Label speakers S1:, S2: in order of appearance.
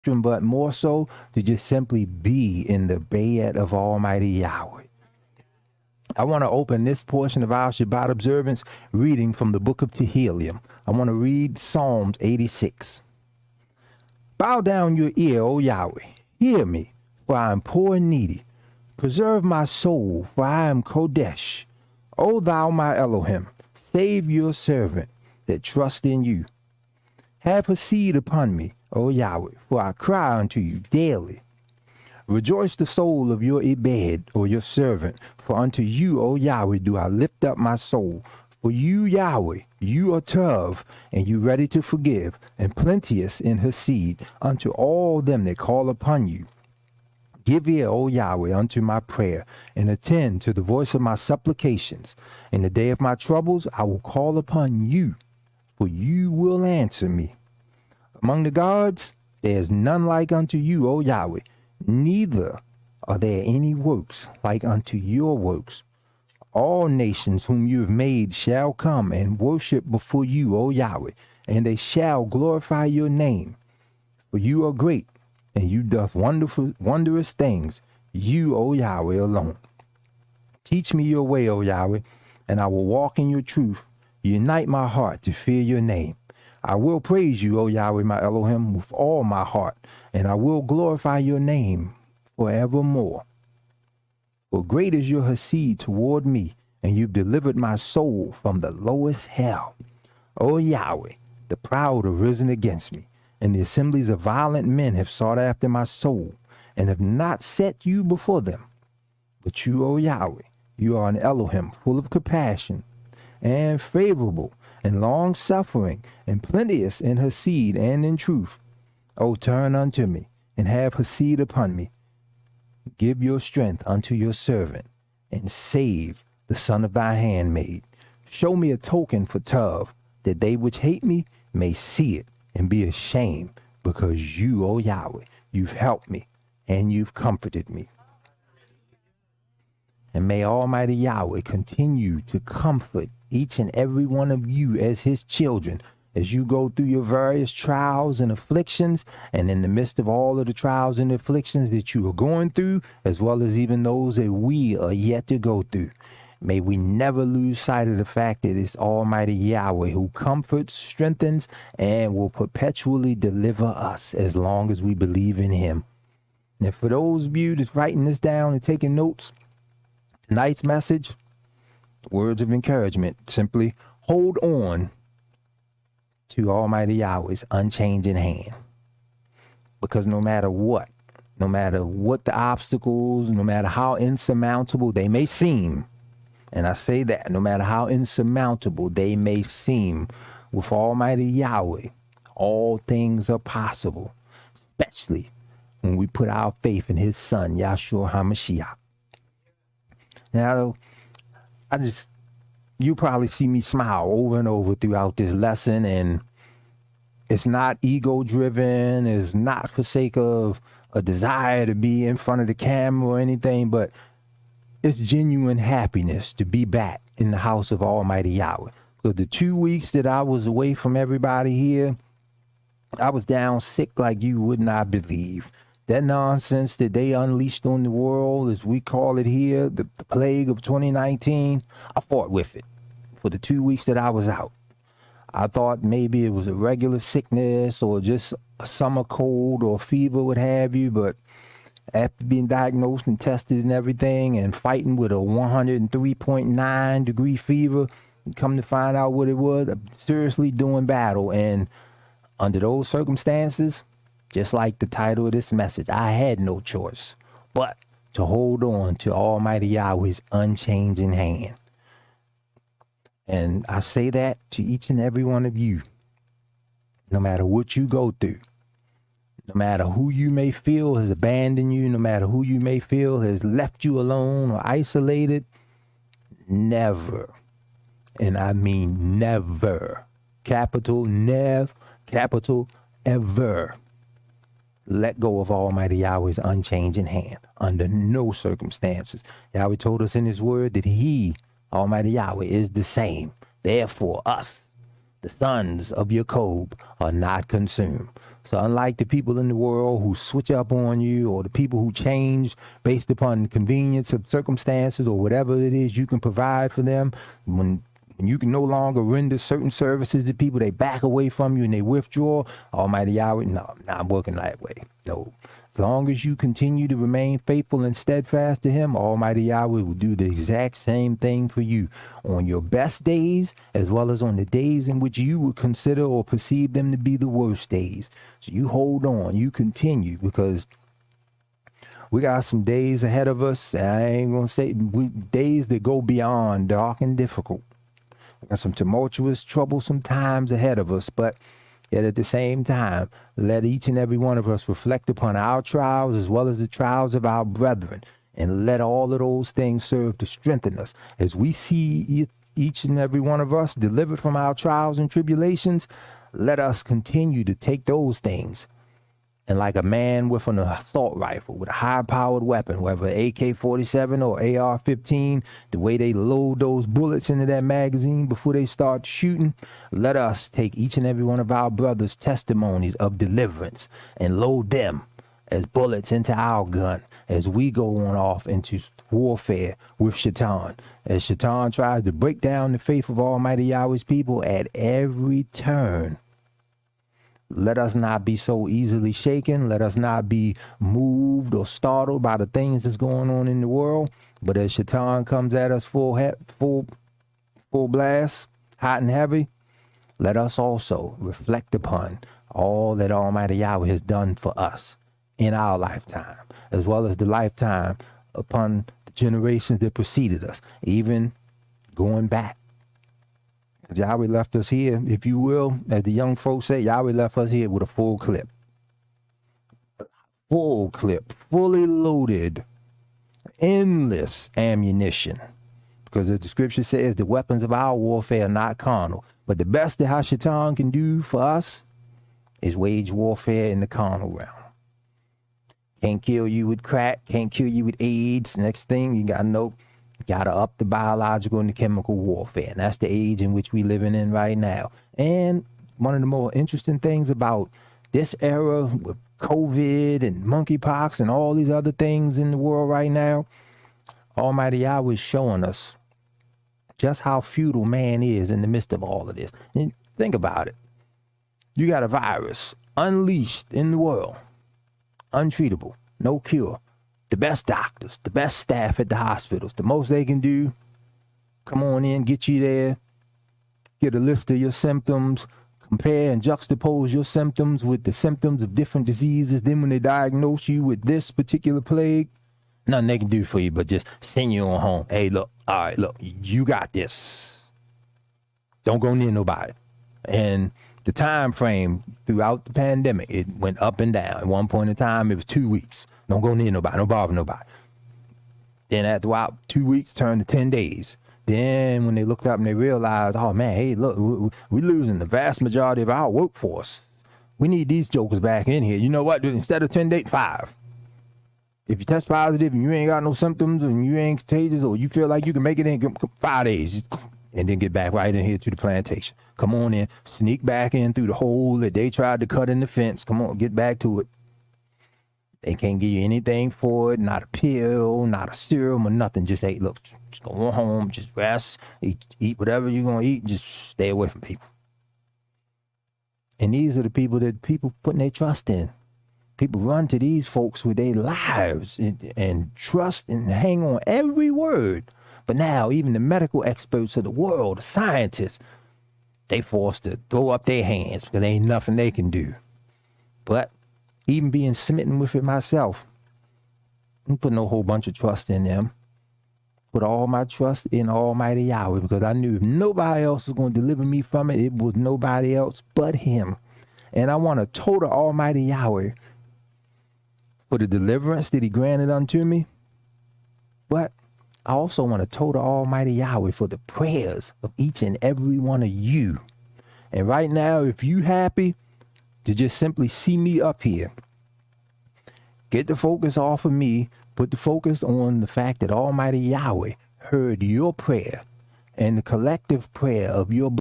S1: but more so to just simply be in the bayat of Almighty Yahweh. I want to open this portion of our Shabbat observance reading from the book of Tehillim. I want to read Psalms 86. Bow down your ear, O Yahweh. Hear me, for I am poor and needy. Preserve my soul, for I am Kodesh. O thou my Elohim, save your servant that trust in you. Have seed upon me, O Yahweh, for I cry unto you daily. Rejoice the soul of your Ebed, or your servant, for unto you, O Yahweh, do I lift up my soul. For you, Yahweh, you are Tov, and you ready to forgive, and plenteous in her seed, unto all them that call upon you. Give ear, O Yahweh, unto my prayer, and attend to the voice of my supplications. In the day of my troubles I will call upon you, for you will answer me. Among the gods there is none like unto you, O Yahweh, neither are there any works like unto your works. All nations whom you have made shall come and worship before you, O Yahweh, and they shall glorify your name. For you are great, and you doth wondrous things, you, O Yahweh, alone. Teach me your way, O Yahweh, and I will walk in your truth. Unite my heart to fear your name. I will praise you, O Yahweh, my Elohim, with all my heart, and I will glorify your name forevermore. For great is your hesed toward me, and you've delivered my soul from the lowest hell. O Yahweh, the proud have risen against me, and the assemblies of violent men have sought after my soul, and have not set you before them. But you, O Yahweh, you are an Elohim full of compassion, and favorable, and long-suffering, and plenteous in hesed and in truth. O turn unto me, and have hesed upon me. Give your strength unto your servant, and save the son of thy handmaid. Show me a token for Tov, that they which hate me may see it, and be ashamed, because you, O Yahweh, you've helped me, and you've comforted me. And may Almighty Yahweh continue to comfort each and every one of you as his children, as you go through your various trials and afflictions, and in the midst of all of the trials and afflictions that you are going through, as well as even those that we are yet to go through. May we never lose sight of the fact that it's Almighty Yahweh who comforts, strengthens, and will perpetually deliver us as long as we believe in him. And for those of you that's writing this down and taking notes, tonight's message, words of encouragement, simply hold on to Almighty Yahweh's unchanging hand. Because no matter what the obstacles, no matter how insurmountable they may seem, and I say that, no matter how insurmountable they may seem, with Almighty Yahweh, all things are possible, especially when we put our faith in his son, Yahshua HaMashiach. Now, you probably see me smile over and over throughout this lesson, and it's not ego-driven, it's not for sake of a desire to be in front of the camera or anything, but it's genuine happiness to be back in the house of Almighty Yahweh. Because the 2 weeks that I was away from everybody here, I was down sick like you would not believe. That nonsense that they unleashed on the world, as we call it here, the plague of 2019, I fought with it for the 2 weeks that I was out. I thought maybe it was a regular sickness or just a summer cold or fever, what have you, but after being diagnosed and tested and everything and fighting with a 103.9 degree fever, come to find out what it was, I'm seriously doing battle. And under those circumstances, just like the title of this message, I had no choice but to hold on to Almighty Yahweh's unchanging hand. And I say that to each and every one of you, no matter what you go through, no matter who you may feel has abandoned you, no matter who you may feel has left you alone or isolated, never, and I mean never, capital nev, capital ever, let go of Almighty Yahweh's unchanging hand under no circumstances. Yahweh told us in his word that he, Almighty Yahweh, is the same. Therefore, us, the sons of Jacob, are not consumed. So unlike the people in the world who switch up on you, or the people who change based upon the convenience of circumstances or whatever it is you can provide for them, when you can no longer render certain services to people, they back away from you and they withdraw. Almighty Yahweh, no, I'm working that way. No. As long as you continue to remain faithful and steadfast to him, Almighty Yahweh will do the exact same thing for you on your best days, as well as on the days in which you would consider or perceive them to be the worst days. So you hold on, you continue, because we got some days ahead of us. I ain't going to say days that go beyond dark and difficult. We got some tumultuous, troublesome times ahead of us, but yet at the same time, let each and every one of us reflect upon our trials as well as the trials of our brethren, and let all of those things serve to strengthen us. As we see each and every one of us delivered from our trials and tribulations, let us continue to take those things, and like a man with an assault rifle, with a high-powered weapon, whether AK-47 or AR-15, the way they load those bullets into that magazine before they start shooting, let us take each and every one of our brothers' testimonies of deliverance and load them as bullets into our gun as we go on off into warfare with Shaitan. As Shaitan tries to break down the faith of Almighty Yahweh's people at every turn, let us not be so easily shaken. Let us not be moved or startled by the things that's going on in the world. But as Shaitan comes at us full blast, hot and heavy, let us also reflect upon all that Almighty Yahweh has done for us in our lifetime, as well as the lifetime upon the generations that preceded us, even going back. Yahweh left us here, if you will, as the young folks say, Yahweh left us here with a full clip. Full clip, fully loaded, endless ammunition. Because as the scripture says, the weapons of our warfare are not carnal. But the best that Hashatan can do for us is wage warfare in the carnal realm. Can't kill you with crack, can't kill you with AIDS. Next thing, you gotta know, got to up the biological and the chemical warfare. And that's the age in which we living in right now. And one of the more interesting things about this era with COVID and monkeypox and all these other things in the world right now, Almighty Yahweh is showing us just how futile man is in the midst of all of this. And think about it. You got a virus unleashed in the world, untreatable, no cure. The best doctors, the best staff at the hospitals, the most they can do, come on in, get you there, get a list of your symptoms, compare and juxtapose your symptoms with the symptoms of different diseases. Then when they diagnose you with this particular plague, nothing they can do for you but just send you on home. Hey, look, all right, look, you got this. Don't go near nobody. And the time frame throughout the pandemic, it went up and down. At one point in time, it was 2 weeks. Don't go near nobody. Don't bother nobody. Then after a while, 2 weeks turned to 10 days. Then when they looked up and they realized, oh man, hey, look, we're losing the vast majority of our workforce. We need these jokers back in here. You know what? Instead of 10 days, 5. If you test positive and you ain't got no symptoms and you ain't contagious, or you feel like you can make it in 5 days, and then get back right in here to the plantation. Come on in, sneak back in through the hole that they tried to cut in the fence. Come on, get back to it. They can't give you anything for it, not a pill, not a serum or nothing. Just, hey, look, just go on home, just rest, eat whatever you're going to eat, just stay away from people. And these are the people that people putting their trust in. People run to these folks with their lives and trust and hang on every word. But now even the medical experts of the world, the scientists, they forced to throw up their hands because there ain't nothing they can do. But even being smitten with it myself, I put no whole bunch of trust in them. Put all my trust in Almighty Yahweh, because I knew if nobody else was going to deliver me from it, it was nobody else but him. And I want to total Almighty Yahweh for the deliverance that he granted unto me. But I also want to total Almighty Yahweh for the prayers of each and every one of you. And right now, if you happy to just simply see me up here, get the focus off of me, put the focus on the fact that Almighty Yahweh heard your prayer and the collective prayer of your